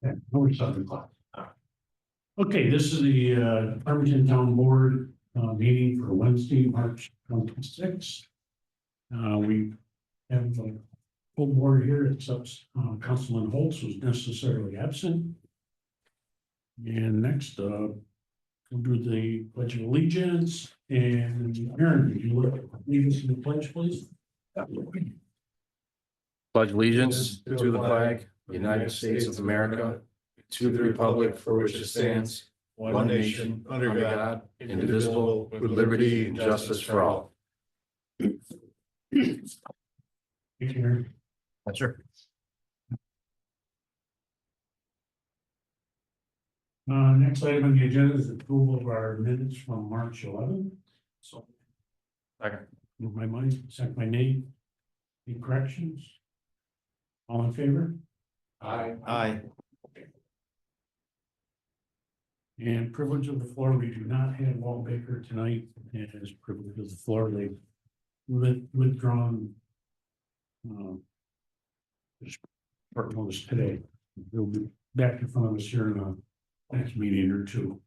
Okay, over 7 o'clock. Okay, this is the Farmington Town Board meeting for Wednesday, March 26th. We have the full board here except Councilman Holtz was necessarily absent. And next, we'll do the Pledge of Allegiance. And Aaron, would you lead us in the pledge, please? Pledge allegiance to the flag, United States of America, to the republic for which it stands, one nation, under God, indivisible, with liberty and justice for all. Thank you, Aaron. That's sure. Next item on the agenda is approval of our minutes from March 11th. So, Second. move my mind, second my name. Any corrections? All in favor? Aye. And privilege of the floor, we do not have Walt Baker tonight, and as privilege of the floor, they've withdrawn. Short notice today. They'll be back in front of us here in a next meeting or two.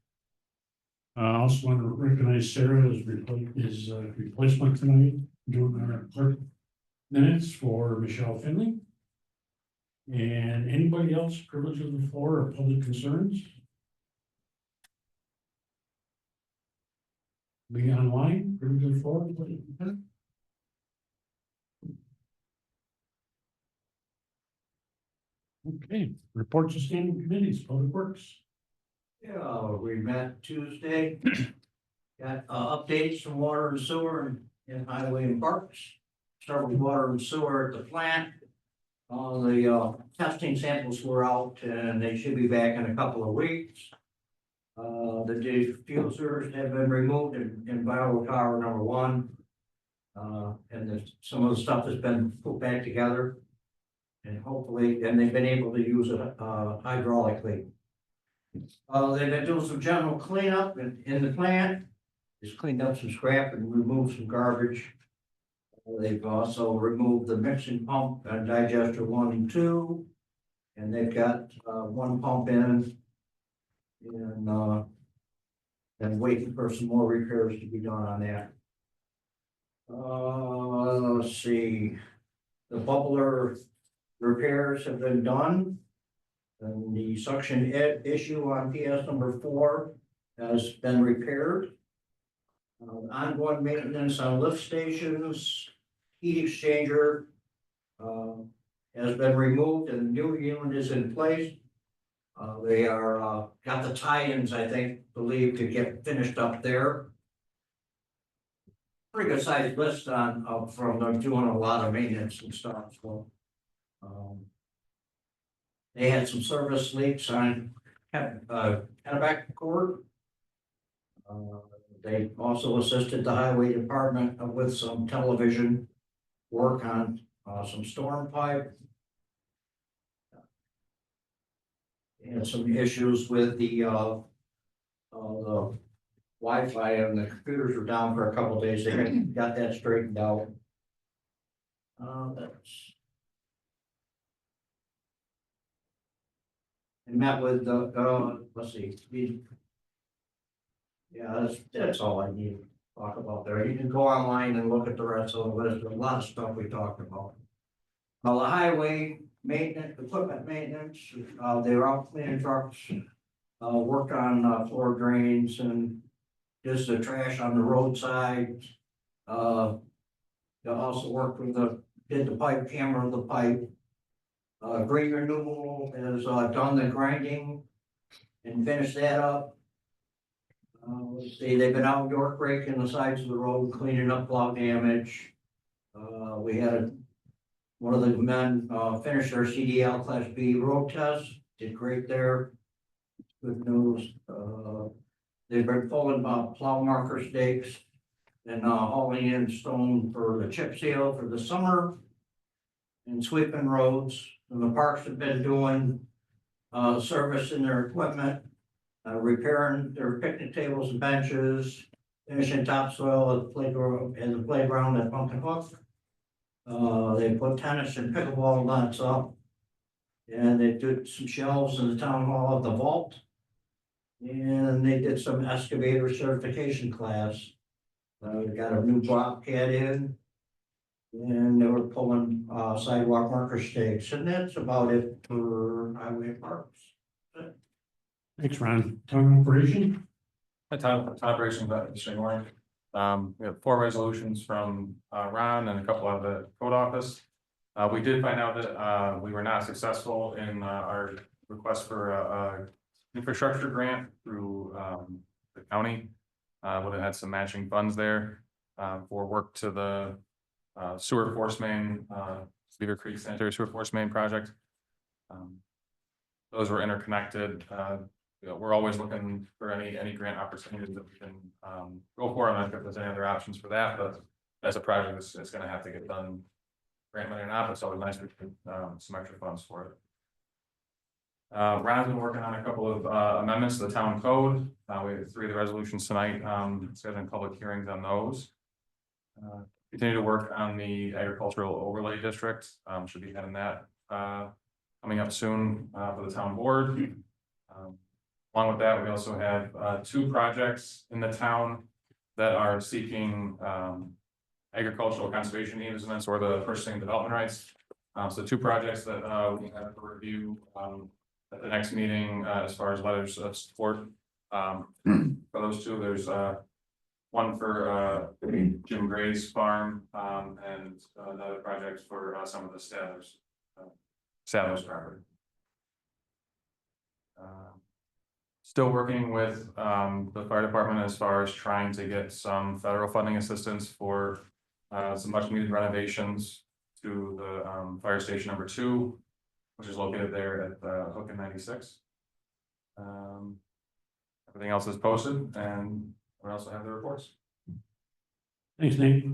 I also want to recognize Sarah as replacement tonight, doing our clerk minutes for Michelle Finley. And anybody else, privilege of the floor or public concerns? Be online, privilege of the floor. Okay, reports of standing committees, public works. Yeah, we met Tuesday. Got updates from water and sewer and highway and parks. Start with water and sewer at the plant. The testing samples were out and they should be back in a couple of weeks. The diffusers have been removed in vital tower number 1. And some of the stuff has been put back together. And hopefully, and they've been able to use it hydraulically. They've been doing some general cleanup in the plant. Just cleaned up some scrap and removed some garbage. They've also removed the mixing pump and digester 1 and 2. And they've got 1 pump in. And waiting for some more repairs to be done on that. Let's see. The bubbler repairs have been done. And the suction issue on PS number 4 has been repaired. Ongoing maintenance on lift stations, heat exchanger has been removed and the new unit is in place. They are got the tie-ins, I think, believed to get finished up there. Pretty good sized list on from them doing a lot of maintenance and stuff. So they had some service leaks on Kennebec Court. They also assisted the highway department with some television work on some storm pipe. And some issues with the Wi-Fi and the computers were down for a couple of days. They got that straightened out. And met with the let's see. Yeah, that's all I need to talk about there. You can go online and look at the rest of the list. There's a lot of stuff we talked about. The highway maintenance, equipment maintenance, they were out cleaning trucks, worked on floor drains and just the trash on the roadside. They also worked with did the pipe, hammer the pipe. Green Renewal has done the grinding and finished that up. Let's see, they've been out York raking the sides of the road, cleaning up log damage. We had one of the men finish their CDL Class B road test, did great there. Good news. They've been pulling plow marker stakes and hauling in stone for the chip seal for the summer and sweeping roads. And the parks have been doing servicing their equipment, repairing their picnic tables and benches, finishing topsoil at the playground at Pumpkin Hook. They put tennis and pickleball nets up. And they did some shelves in the town hall of the vault. And they did some excavator certification class. We got a new bobcat in. And they were pulling sidewalk marker stakes, and that's about it for highway parks. Thanks, Ron. Town operation? The town operation, but this morning, we have 4 resolutions from Ron and a couple out of the code office. We did find out that we were not successful in our request for a infrastructure grant through the county. Would have had some matching funds there for work to the sewer force main, Beaver Creek Sanitary Sewer Force Main project. Those were interconnected. We're always looking for any grant opportunities that we can go for. I'm not sure if there's any other options for that, but as a project, it's going to have to get done. Grant money or not, but it's always nice to get some extra funds for it. Ron's been working on a couple of amendments to the town code. We have 3 of the resolutions tonight. Scheduling public hearings on those. Continue to work on the agricultural overlay district. Should be having that coming up soon for the town board. Along with that, we also have 2 projects in the town that are seeking agricultural conservation easements or the purchasing development rights. So 2 projects that we have to review at the next meeting as far as letters of support. For those 2, there's one for Jim Gray's farm and another project for some of the Sadler's property. Still working with the fire department as far as trying to get some federal funding assistance for some much needed renovations to the fire station number 2, which is located there at Hook and 96. Everything else is posted, and we also have the reports. Thanks, Nate.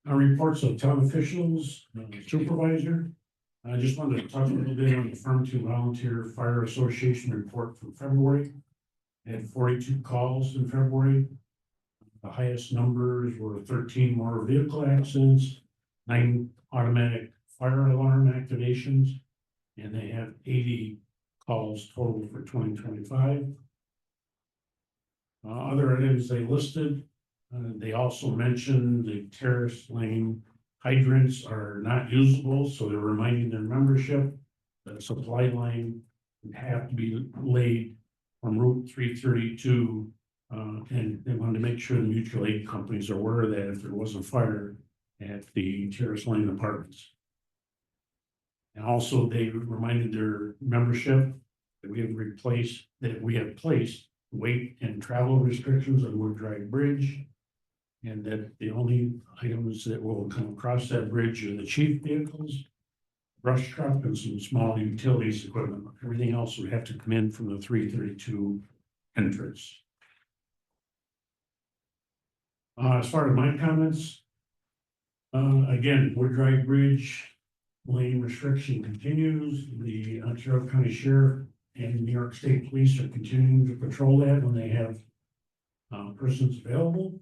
Our reports of town officials, supervisor. I just wanted to talk a little bit on the Farmington Volunteer Fire Association report from February. They had 42 calls in February. The highest numbers were 13 motor vehicle accidents, 9 automatic fire alarm activations, and they have 80 calls total for 2025. Other items they listed, they also mentioned the terrace lane hydrants are not usable, so they're reminding their membership that a supply line would have to be laid from Route 332, and they wanted to make sure the mutual aid companies are aware of that if there was a fire at the terrace lane apartments. And also they reminded their membership that we have placed weight and travel restrictions on Wood Drive Bridge, and that the only items that will come across that bridge are the chief vehicles, brush truck, and some small utilities equipment. Everything else would have to come in from the 332 entrance. As far as my comments, again, Wood Drive Bridge lane restriction continues. The Ontario County Sheriff and New York State Police are continuing to patrol that when they have persons available.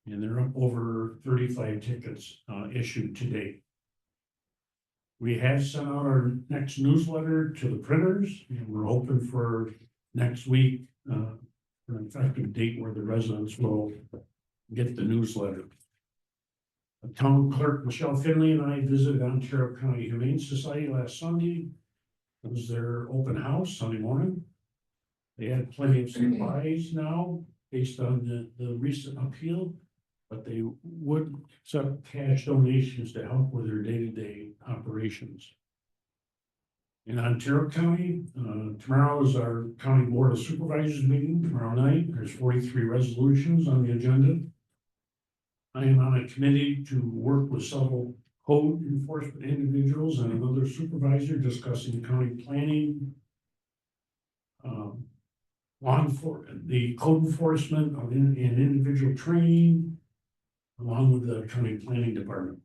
And they're up over 35 tickets issued to date. We have sent out our next newsletter to the printers, and we're hoping for next week for an effective date where the residents will get the newsletter. Town Clerk Michelle Finley and I visited Ontario County Humane Society last Sunday. It was their open house Sunday morning. They had plenty of supplies now based on the recent appeal, but they would accept cash donations to help with their day-to-day operations. In Ontario County, tomorrow is our County Board of Supervisors meeting tomorrow night. There's 43 resolutions on the agenda. I am on a committee to work with several code enforcement individuals and another supervisor discussing county planning, the code enforcement and individual training, along with the county planning department.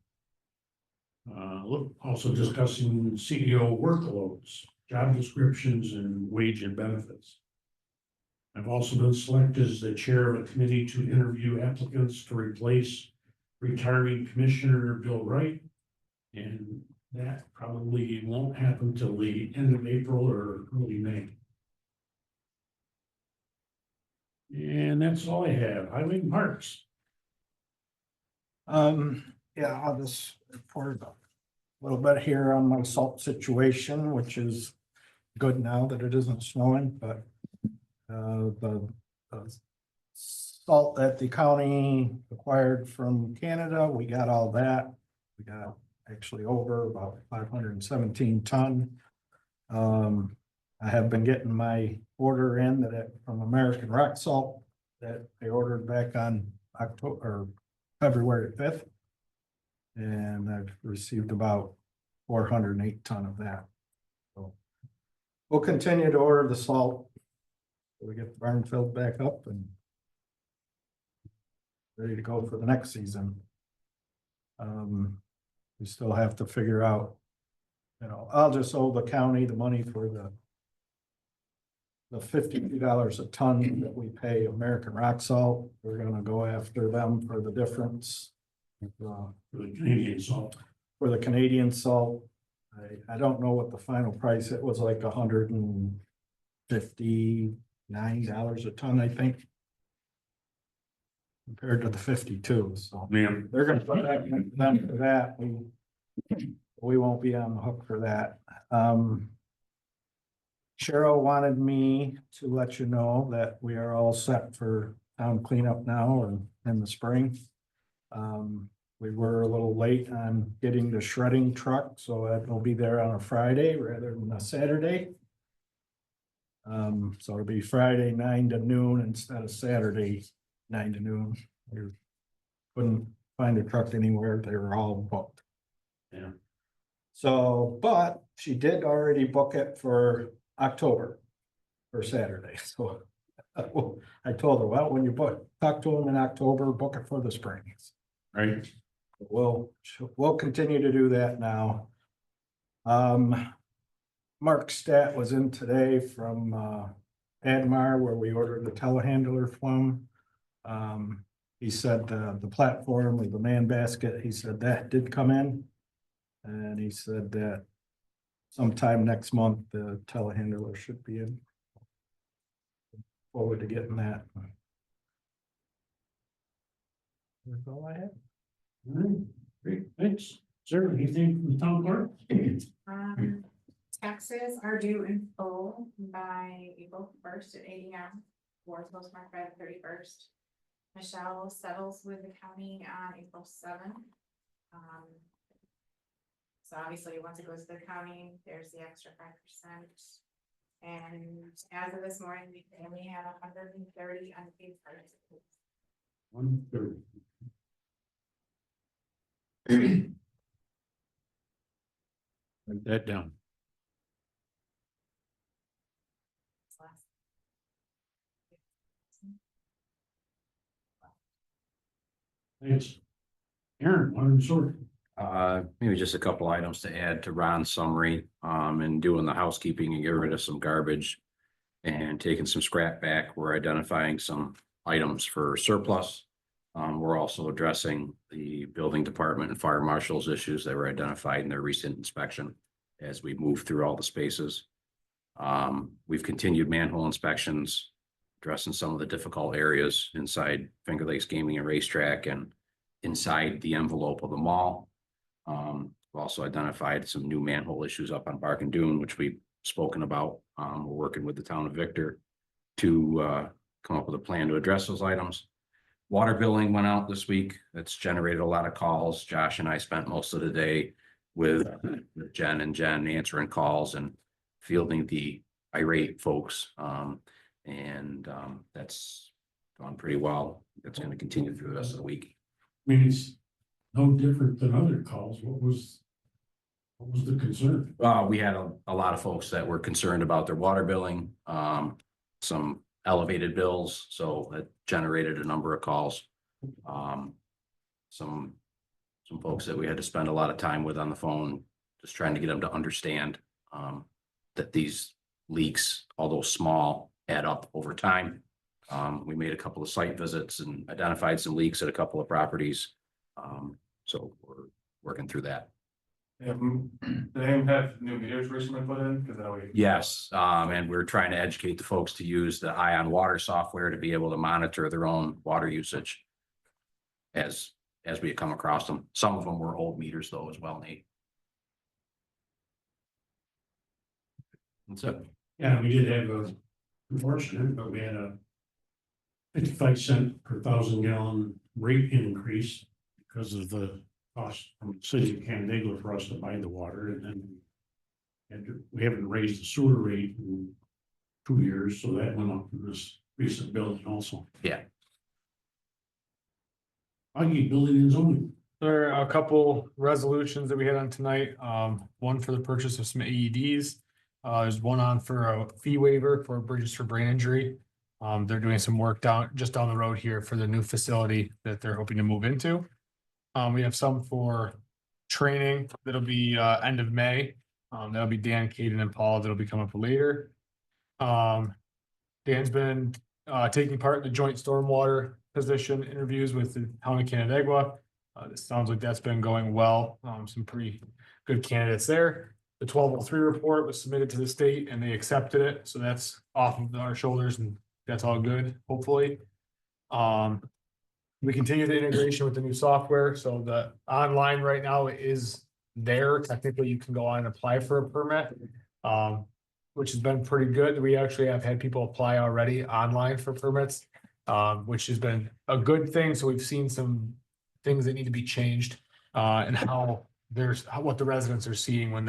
Also discussing CEO workloads, job descriptions, and wage and benefits. I've also been selected as the chair of a committee to interview applicants to replace retiring Commissioner Bill Wright. And that probably won't happen till the end of April or early May. And that's all I have. Highway and Parks. Yeah, I'll just report a little bit here on my salt situation, which is good now that it isn't snowing, but the salt that the county acquired from Canada, we got all that. We got actually over about 517 ton. I have been getting my order in from American Rock Salt that I ordered back on October or February 5th. And I've received about 408 ton of that. So we'll continue to order the salt. We get the barn filled back up and ready to go for the next season. We still have to figure out, I'll just owe the county the money for the $52 a ton that we pay American Rock Salt. We're gonna go after them for the difference. For the Canadian salt. For the Canadian salt, I don't know what the final price, it was like $159 a ton, I think. Compared to the 52, so Man, they're gonna put back them for that, we won't be on the hook for that. Cheryl wanted me to let you know that we are all set for town cleanup now or in the spring. We were a little late on getting the shredding truck, so it'll be there on a Friday rather than a Saturday. So it'll be Friday 9 to noon instead of Saturday 9 to noon. We couldn't find a truck anywhere, they were all booked. Yeah. So, but she did already book it for October, for Saturday, so. I told her, well, when you talk to them in October, book it for the spring. right? We'll continue to do that now. Mark Stat was in today from Admar where we ordered the telehandler from. He said the platform with the man basket, he said that did come in. And he said that sometime next month, the telehandler should be in. Forward to getting that. That's all I have. All right, great, thanks. Sir, anything from the town clerk? Taxes are due in full by April 1st at 8 AM. Warrants postmarked by the 31st. Michelle settles with the county on April 7th. So obviously, once it goes to the county, there's the extra 5%. And as of this morning, we only have 130 unpaid charges. 130. Write that down. Thanks. Aaron, water and sewer. Maybe just a couple items to add to Ron's summary, and doing the housekeeping and get rid of some garbage. And taking some scrap back, we're identifying some items for surplus. We're also addressing the building department and fire marshal's issues that were identified in their recent inspection as we move through all the spaces. We've continued manhole inspections, addressing some of the difficult areas inside Finger Lakes Gaming and Racetrack and inside the envelope of the mall. We've also identified some new manhole issues up on Bark and Dune, which we've spoken about. We're working with the town of Victor to come up with a plan to address those items. Water billing went out this week. It's generated a lot of calls. Josh and I spent most of the day with Jen answering calls and fielding the irate folks. That's gone pretty well. It's going to continue through the rest of the week. I mean, it's no different than other calls. What was the concern? We had a lot of folks that were concerned about their water billing, some elevated bills, so it generated a number of calls. Some folks that we had to spend a lot of time with on the phone, just trying to get them to understand that these leaks, although small, add up over time. We made a couple of site visits and identified some leaks at a couple of properties. So we're working through that. Did they have new meters recently put in? Cause that way. Yes, and we're trying to educate the folks to use the Ion Water software to be able to monitor their own water usage. As we come across them. Some of them were old meters though as well, Nate. That's it. Yeah, we did have a, unfortunate, but we had a 55 cent per 1,000 gallon rate increase because of the cost from the city of Canandaigua for us to buy the water, and then we haven't raised the sewer rate in 2 years, so that went up in this recent building also. Yeah. Augie, building and zoning. There are a couple resolutions that we had on tonight, one for the purchase of some AEDs. There's one on for a fee waiver for Bridges for Brain Injury. They're doing some work just down the road here for the new facility that they're hoping to move into. We have some for training that'll be end of May. That'll be Dan, Caden, and Paul that'll be coming up later. Dan's been taking part in the joint stormwater position interviews with the town of Canandaigua. It sounds like that's been going well. Some pretty good candidates there. The 1203 report was submitted to the state and they accepted it. So that's off of our shoulders and that's all good, hopefully. We continue the integration with the new software. So the online right now is there. Technically, you can go on and apply for a permit, which has been pretty good. We actually have had people apply already online for permits, which has been a good thing. So we've seen some things that need to be changed and what the residents are seeing when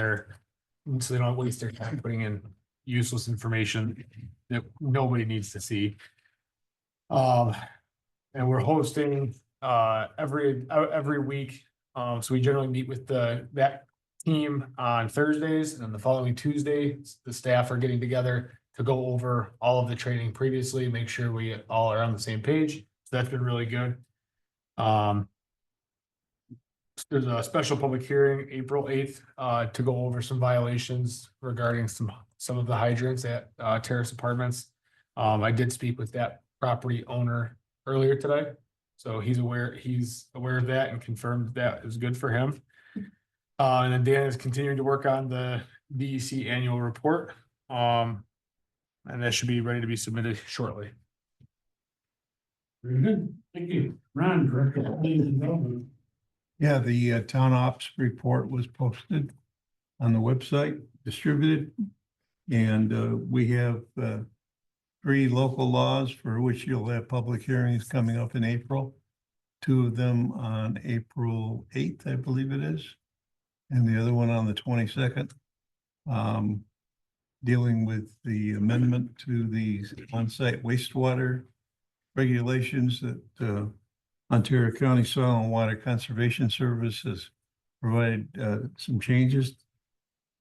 so they don't waste their time putting in useless information that nobody needs to see. And we're hosting every week. So we generally meet with that team on Thursdays, and then the following Tuesday, the staff are getting together to go over all of the training previously, make sure we all are on the same page. So that's been really good. There's a special public hearing April 8th to go over some violations regarding some of the hydrants at Terrace Apartments. I did speak with that property owner earlier today, so he's aware of that and confirmed that is good for him. And then Dan is continuing to work on the DEC annual report, and that should be ready to be submitted shortly. Very good, thank you. Ron, Director of Planning and Development. Yeah, the town ops report was posted on the website, distributed. And we have 3 local laws for which you'll have public hearings coming up in April. 2 of them on April 8th, I believe it is. And the other one on the 22nd. Dealing with the amendment to the on-site wastewater regulations that Ontario County Soil and Water Conservation Service has provided some changes.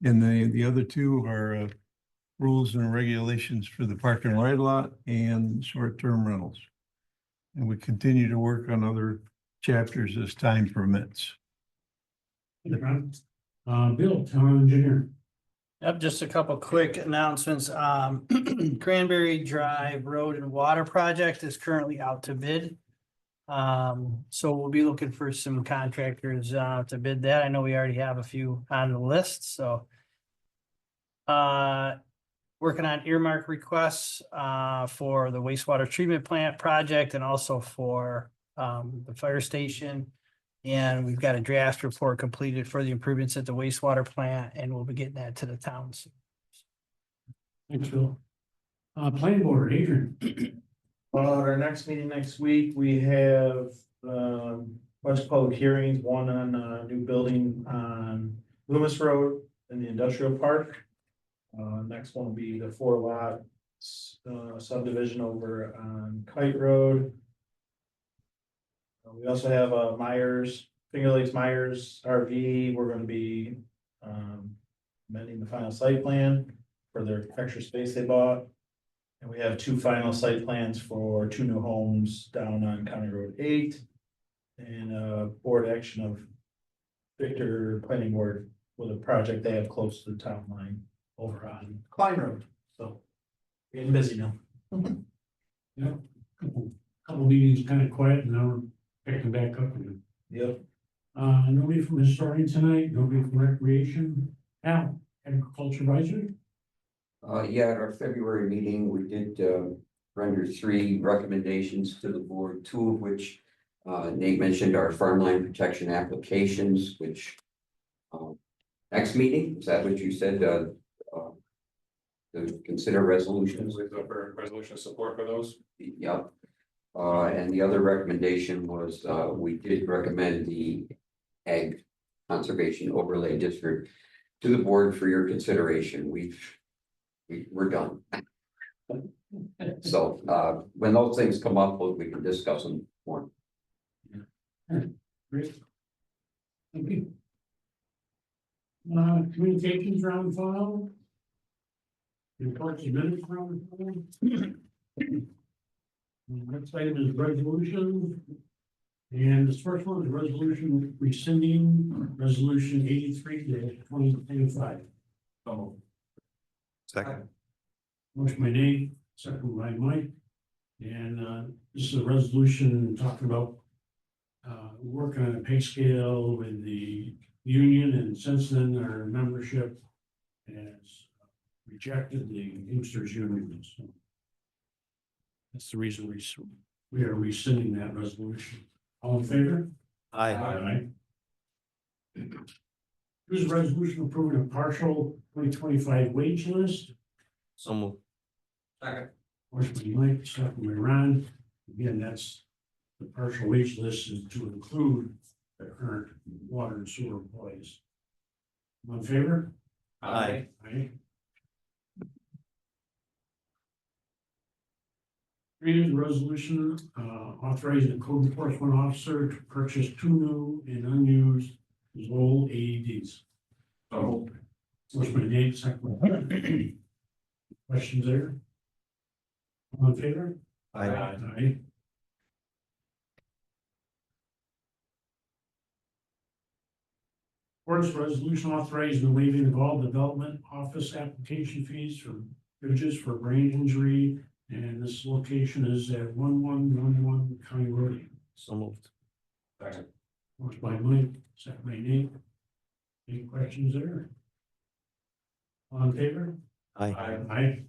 And the other 2 are rules and regulations for the park and ride lot and short-term rentals. And we continue to work on other chapters as time permits. Bill, town engineer. Yep, just a couple quick announcements. Cranberry Drive Road and Water Project is currently out to bid. So we'll be looking for some contractors to bid that. I know we already have a few on the list, so. Working on earmark requests for the wastewater treatment plant project and also for the fire station. And we've got a draft report completed for the improvements at the wastewater plant, and we'll be getting that to the towns. Thanks, Bill. Planning board, Adrian. Our next meeting next week, we have bunch of public hearings, one on a new building on Loomis Road in the industrial park. Next one will be the 4 lot subdivision over on Kite Road. We also have Finger Lakes Myers RV. We're going to be amending the final site plan for their extra space they bought. And we have 2 final site plans for 2 new homes down on County Road 8. And board action of Victor Planning Board with a project they have close to the town line over on Klein Road. So getting busy now. Yeah, couple meetings kind of quiet and now we're picking back up again. Yep. Nobody from historian tonight, nobody from recreation. Al, agriculture advisory? Yeah, at our February meeting, we did render 3 recommendations to the board, 2 of which Nate mentioned are farmland protection applications, which next meeting, is that what you said? To consider resolutions? With the resolution of support for those. Yep. And the other recommendation was, we did recommend the Ag Conservation Overlay District to the board for your consideration. We're done. So, when those things come up, we can discuss them more. Great. Thank you. Communications round file. Reports and minutes round file. Next item is resolution. And this first one is resolution rescinding resolution 83-2025. Second. Motion by Nate, second by Mike. And this is a resolution talking about working on a pay scale with the union, and since then our membership has rejected the Teamsters union. So that's the reason we are rescinding that resolution. All in favor? Aye. Here's a resolution approving a partial 2025 wage list. So moved. Second. Motion by Mike, second by Ron. Again, that's the partial wage list is to include the current water and sewer employees. All in favor? Aye. Aye. Reading the resolution authorizing the code enforcement officer to purchase 2 new and unused Zoll AEDs. So Motion by Nate, second by Mike. Questions there? All in favor? Aye. Aye. Ordinance resolution authorizing the waiving of all development office application fees for bridges for brain injury. And this location is at 1111 County Road. So moved. second. Motion by Mike, second by Nate. Any questions there? All in favor? Aye. Aye.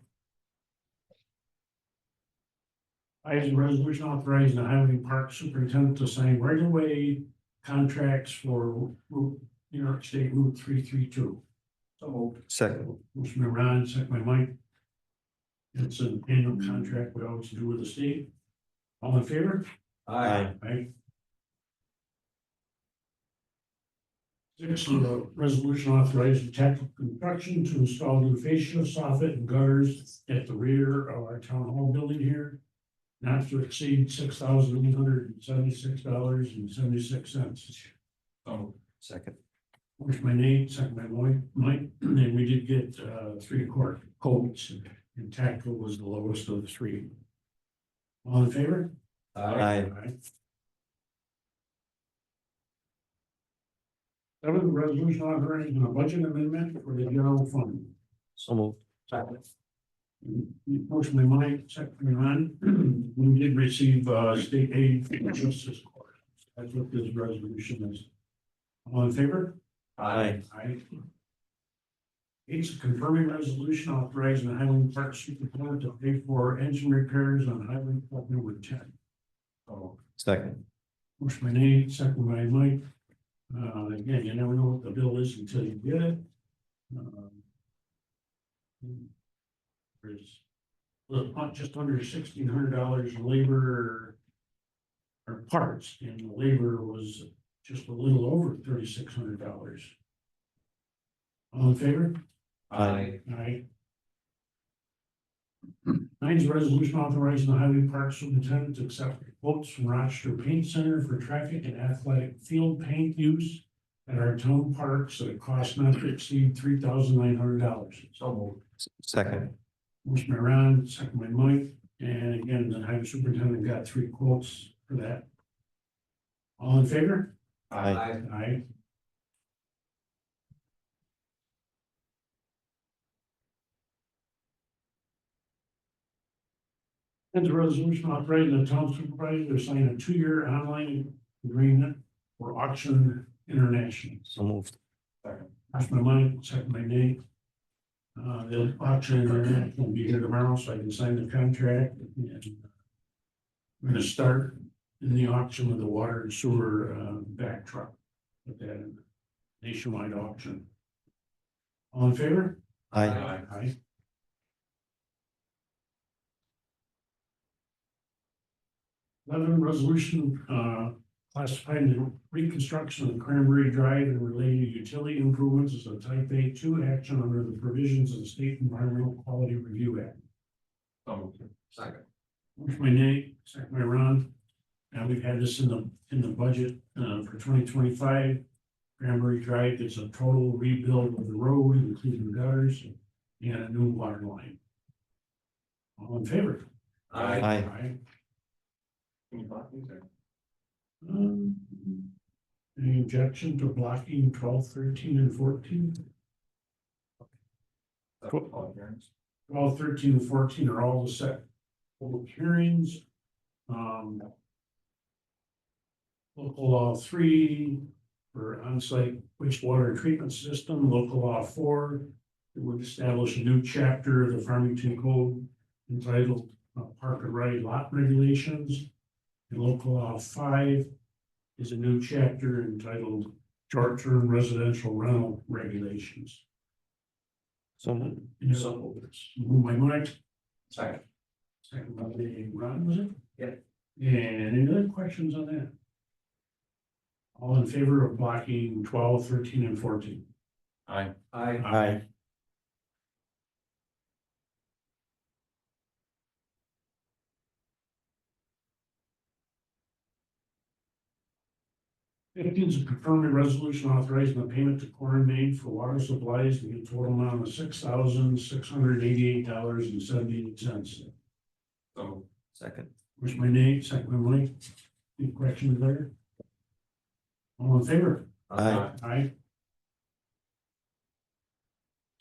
I is a resolution authorizing the highway park superintendent to sign right of way contracts for New York State Route 332. So moved. Second. Motion by Ron, second by Mike. It's an annual contract we always do with the state. All in favor? Aye. Aye. 6, the resolution authorizing technical construction to install new fascia, soffit, and gutters at the rear of our town hall building here, not to exceed $6,876.76. So Second. Motion by Nate, second by Mike, and then we did get 3 quotes, and tactical was the lowest of the 3. All in favor? Aye. 7, resolution authorizing a budget amendment for the general fund. So moved. Motion by Mike, second by Ron. We did receive state aid from the Justice Court. That's what this resolution is. All in favor? Aye. Aye. 8's a confirming resolution authorizing the Highland Park Superintendent to pay for engine repairs on Highway Park number 10. So Second. Motion by Nate, second by Mike. Again, you never know what the bill is until you get it. There's just under $1,600 in labor or parts, and the labor was just a little over $3,600. All in favor? Aye. Aye. 9's a resolution authorizing the highway park superintendent to accept quotes from Rochester Paint Center for traffic and athletic field paint use at our town parks at a cost not to exceed $3,900. So moved. Second. Motion by Ron, second by Mike, and again, the highway superintendent got 3 quotes for that. All in favor? Aye. Aye. And the resolution authorizing the town supervisor to sign a 2-year online agreement for auction International. So moved. First by Mike, second by Nate. The auction international will be here tomorrow, so I can sign the contract. And we're gonna start in the auction with the water and sewer back truck. Put that in nationwide auction. All in favor? Aye. Aye. Resolution classifying the reconstruction of Cranberry Drive and related utility improvements as a type A2 action under the provisions of the State Environmental Quality Review Act. Second. Motion by Nate, second by Ron. Now we've had this in the budget for 2025. Cranberry Drive gets a total rebuild of the road, including gutters and a new water line. All in favor? Aye. Aye. Can you block these or? Any objection to blocking 12, 13, and 14? 12, 13, and 14 are all the set public hearings. Local law 3 for on-site wastewater treatment system, local law 4, it would establish a new chapter of the Farmington Code entitled Park and Ride Lot Regulations. And local law 5 is a new chapter entitled Short-Term Residential Rental Regulations. So moved. Moved by Mike, Second. second by Ron, was it? Yep. And any other questions on that? All in favor of blocking 12, 13, and 14? Aye. Aye. 15 is a confirming resolution authorizing the payment to Core and Main for water supplies in the total amount of $6,688.78. So. Second. Where's my name? Second by Mike. Any questions there? All in favor? Aye. Aye.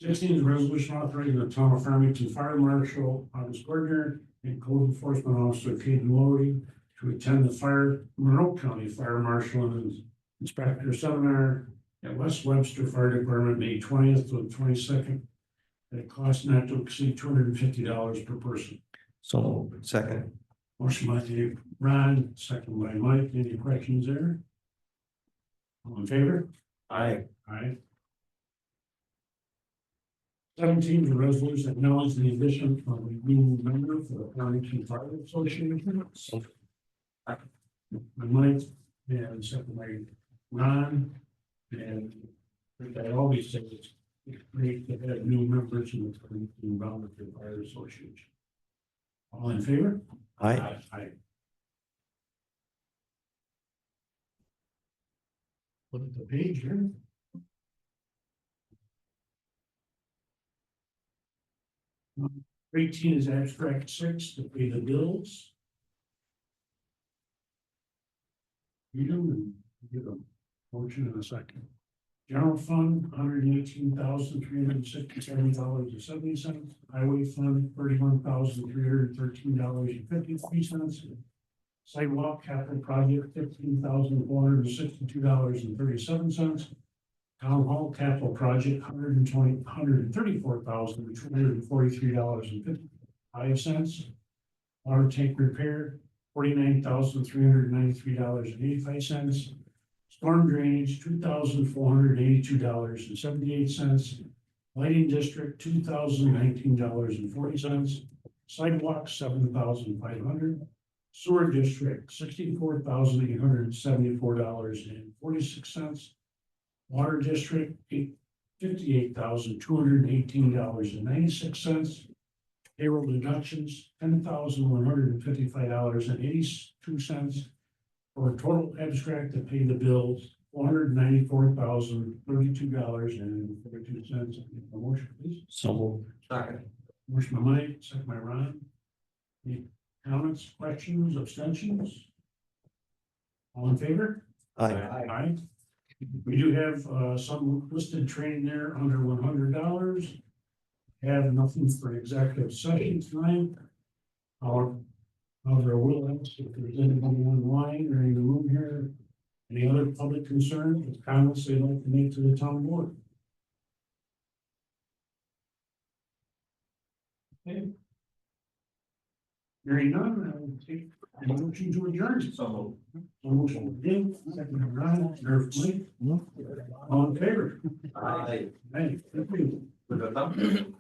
16 is a resolution authorizing the town of Farmington Fire Marshal, August Gardner, and Code Enforcement Officer Caden Lowry to attend the Monroe County Fire Marshal and Inspector Seminar at West Webster Fire Department, May 20th to the 22nd, at a cost not to exceed $250 per person. So moved. Second. Motion by Ron, second by Mike. Any questions there? All in favor? Aye. Aye. 17 is a resolution acknowledging the addition of a new member for the Farmington Fire Association. By Mike, and second by Ron, and I always say it's great to have new members in the Farmington Volunteer Fire Association. All in favor? Aye. Aye. Look at the page here. Number 18 is abstract 6 to pay the bills. Read them and give a motion in a second. General fund, $118,367.70. Highway fund, $31,313.53. Sidewalk capital project, $15,462.37. Town hall capital project, $134,243.55. Water tank repair, $49,393.85. Storm drainage, $2,482.78. Lighting district, $2,019.40. Sidewalks, $7,500. Sewer district, $64,874.46. Water district, $58,218.96. Payroll deductions, $10,155.82. For a total abstract to pay the bills, $494,032.32. Motion, please. So moved. Second. Motion by Mike, second by Ron. Any comments, questions, abstentions? All in favor? Aye. Aye. We do have some listed training there under $100. Have nothing for executive session tonight. However, I will ask if there's anybody online or in the room here Any other public concern or comments they'd like to make to the town board? Okay. Hearing none, I will take a motion to adjourn. So motion Dave, second by Ryan, or Mike. All in favor? Aye. Hey, thank you. With a thumb.